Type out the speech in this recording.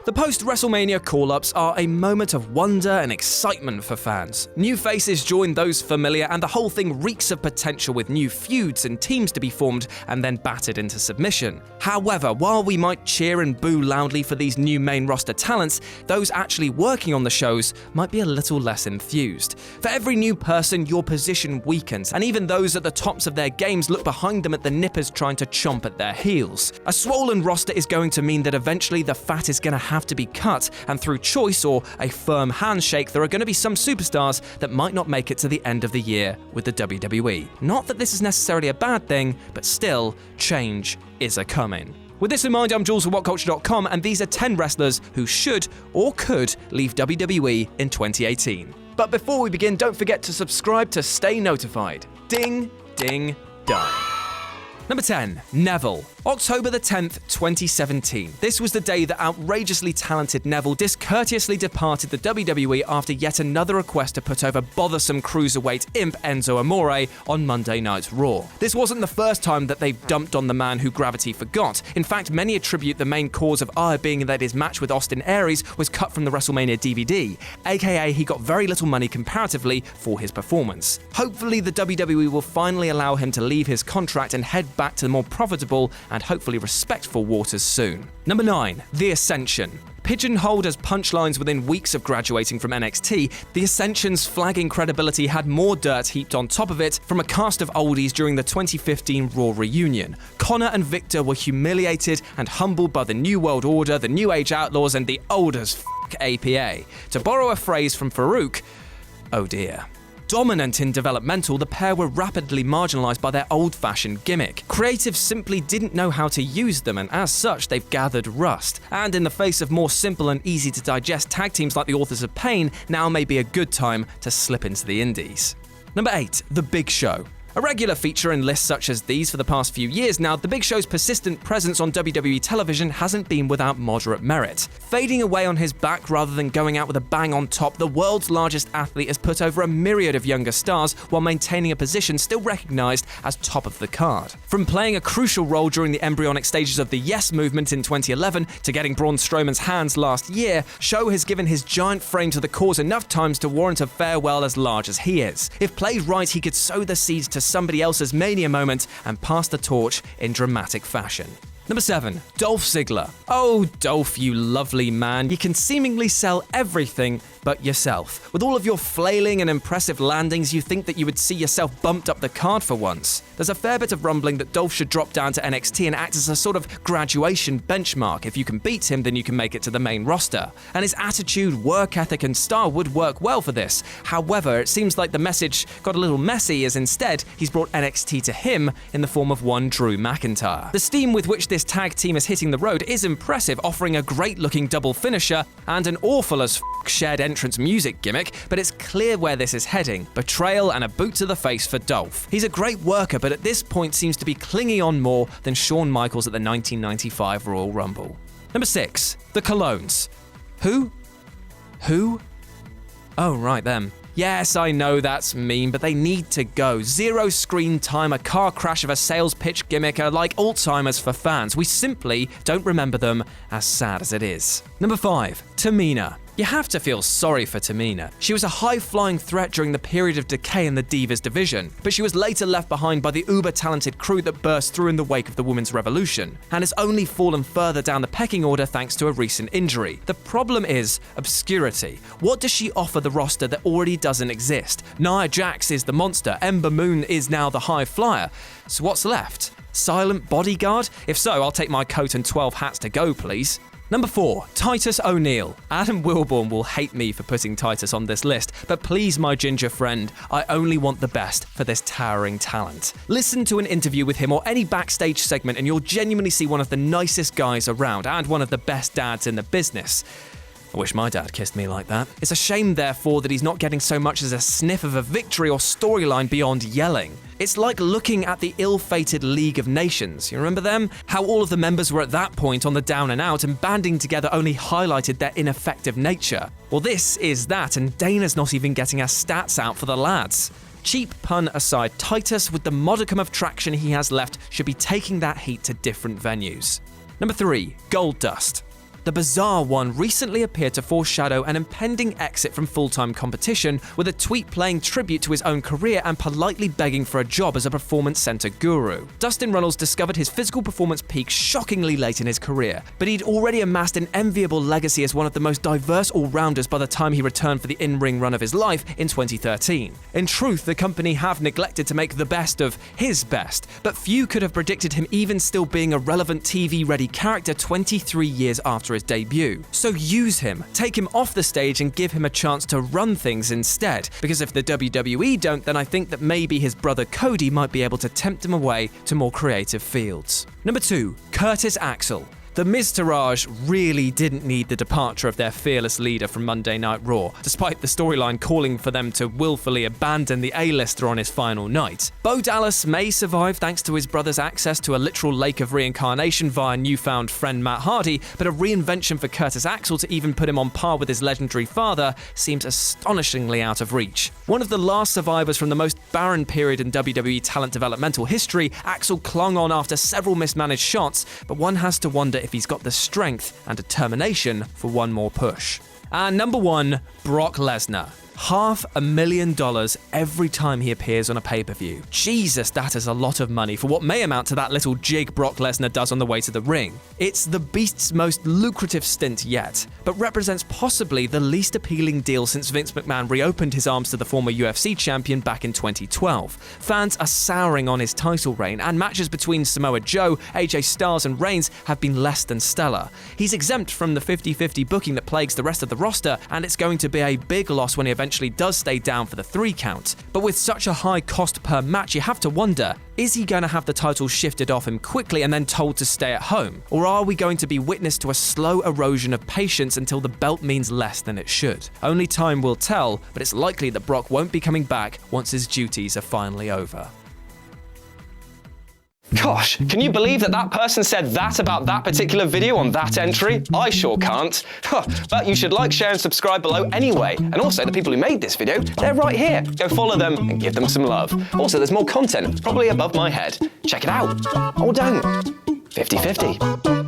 The post-WrestleMania call-ups are a moment of wonder and excitement for fans. New faces join those familiar, and the whole thing reeks of potential with new feuds and teams to be formed and then battered into submission. However, while we might cheer and boo loudly for these new main roster talents, those actually working on the shows might be a little less enthused. For every new person, your position weakens, and even those at the tops of their games look behind them at the nippers trying to chomp at their heels. A swollen roster is going to mean that eventually the fat is going to have to be cut, and through choice or a firm handshake, there are going to be some superstars that might not make it to the end of the year with the WWE. Not that this is necessarily a bad thing, but still, change is a-coming. With this in mind, I'm Jules from WhatCulture.com, and these are 10 wrestlers who should or could leave WWE in 2018. But before we begin, don't forget to subscribe to stay notified. Ding, ding, dong. Number 10. Neville. October the 10th, 2017. This was the day that outrageously talented Neville discourteously departed the WWE after yet another request to put over bothersome cruiserweight imp Enzo Amore on Monday Night Raw. This wasn't the first time that they've dumped on the man who gravity forgot. In fact, many attribute the main cause of ire being that his match with Austin Aries was cut from the WrestleMania DVD, aka he got very little money comparatively for his performance. Hopefully the WWE will finally allow him to leave his contract and head back to the more profitable and hopefully respectful waters soon. Number 9. The Ascension. Pigeonholed as punchlines within weeks of graduating from NXT, the Ascension's flagging credibility had more dirt heaped on top of it from a cast of oldies during the 2015 Raw reunion. Connor and Victor were humiliated and humbled by the New World Order, the New Age Outlaws, and the old as f*** APA. To borrow a phrase from Farouk, oh dear. Dominant in developmental, the pair were rapidly marginalized by their old-fashioned gimmick. Creatives simply didn't know how to use them, and as such, they've gathered rust. And in the face of more simple and easy-to-digest tag teams like the Authors of Pain, now may be a good time to slip into the indies. Number 8. The Big Show. A regular feature in lists such as these for the past few years now, the Big Show's persistent presence on WWE television hasn't been without moderate merit. Fading away on his back rather than going out with a bang on top, the world's largest athlete has put over a myriad of younger stars while maintaining a position still recognized as top of the card. From playing a crucial role during the embryonic stages of the Yes movement in 2011 to getting Braun Strowman's hands last year, Show has given his giant frame to the cause enough times to warrant a farewell as large as he is. If played right, he could sow the seeds to somebody else's mania moment and pass the torch in dramatic fashion. Number 7. Dolph Ziggler. Oh, Dolph, you lovely man. You can seemingly sell everything but yourself. With all of your flailing and impressive landings, you think that you would see yourself bumped up the card for once. There's a fair bit of rumbling that Dolph should drop down to NXT and act as a sort of graduation benchmark. If you can beat him, then you can make it to the main roster. And his attitude, work ethic, and style would work well for this. However, it seems like the message got a little messy, as instead, he's brought NXT to him in the form of one Drew McIntyre. The steam with which this tag team is hitting the road is impressive, offering a great-looking double finisher and an awful as shared entrance music gimmick, but it's clear where this is heading. Betrayal and a boot to the face for Dolph. He's a great worker, but at this point seems to be clinging on more than Shawn Michaels at the 1995 Royal Rumble. Number 6. The Colognes. Who? Oh, right, them. Yes, I know that's mean, but they need to go. Zero screen time, a car crash of a sales pitch gimmick are like Alzheimer's for fans. We simply don't remember them, as sad as it is. Number 5. Tamina. You have to feel sorry for Tamina. She was a high-flying threat during the period of decay in the Divas division, but she was later left behind by the uber-talented crew that burst through in the wake of the Women's Revolution, and has only fallen further down the pecking order thanks to a recent injury. The problem is obscurity. What does she offer the roster that already doesn't exist? Nia Jax is the monster, Ember Moon is now the high flyer. So what's left? Silent bodyguard? If so, I'll take my coat and 12 hats to go, please. Number 4. Titus ONeil. Adam Wilborn will hate me for putting Titus on this list, but please, my ginger friend, I only want the best for this towering talent. Listen to an interview with him or any backstage segment and you'll genuinely see one of the nicest guys around and one of the best dads in the business. I wish my dad kissed me like that. It's a shame, therefore, that he's not getting so much as a sniff of a victory or storyline beyond yelling. It's like looking at the ill-fated League of Nations. You remember them? How all of the members were at that point on the down and out, and banding together only highlighted their ineffective nature. Well, this is that, and Dana's not even getting her stats out for the lads. Cheap pun aside, Titus, with the modicum of traction he has left, should be taking that heat to different venues. Number 3. Goldust. The bizarre one recently appeared to foreshadow an impending exit from full-time competition, with a tweet paying tribute to his own career and politely begging for a job as a performance center guru. Dustin Runnels discovered his physical performance peak shockingly late in his career, but he'd already amassed an enviable legacy as one of the most diverse all-rounders by the time he returned for the in-ring run of his life in 2013. In truth, the company have neglected to make the best of his best, but few could have predicted him even still being a relevant TV-ready character 23 years after his debut. So use him, take him off the stage and give him a chance to run things instead, because if the WWE don't, then I think that maybe his brother Cody might be able to tempt him away to more creative fields. Number 2. Curtis Axel. The Miztourage really didn't need the departure of their fearless leader from Monday Night Raw, despite the storyline calling for them to willfully abandon the A-lister on his final night. Bo Dallas may survive thanks to his brother's access to a literal lake of reincarnation via newfound friend Matt Hardy, but a reinvention for Curtis Axel to even put him on par with his legendary father seems astonishingly out of reach. One of the last survivors from the most barren period in WWE talent developmental history, Axel clung on after several mismanaged shots, but one has to wonder if he's got the strength and determination for one more push. And number 1, Brock Lesnar. $500,000 every time he appears on a pay-per-view. Jesus, that is a lot of money for what may amount to that little jig Brock Lesnar does on the way to the ring. It's the Beast's most lucrative stint yet, but represents possibly the least appealing deal since Vince McMahon reopened his arms to the former UFC champion back in 2012. Fans are souring on his title reign, and matches between Samoa Joe, AJ Styles and Reigns have been less than stellar. He's exempt from the 50-50 booking that plagues the rest of the roster, and it's going to be a big loss when he eventually does stay down for the 3 count. But with such a high cost per match, you have to wonder, is he going to have the title shifted off him quickly and then told to stay at home? Or are we going to be witness to a slow erosion of patience until the belt means less than it should? Only time will tell, but it's likely that Brock won't be coming back once his duties are finally over. Gosh, can you believe that person said that about that particular video on that entry? I sure can't. But you should like, share and subscribe below anyway. And also, the people who made this video, they're right here. Go follow them and give them some love. Also, there's more content, probably above my head. Check it out. Or don't. 50-50.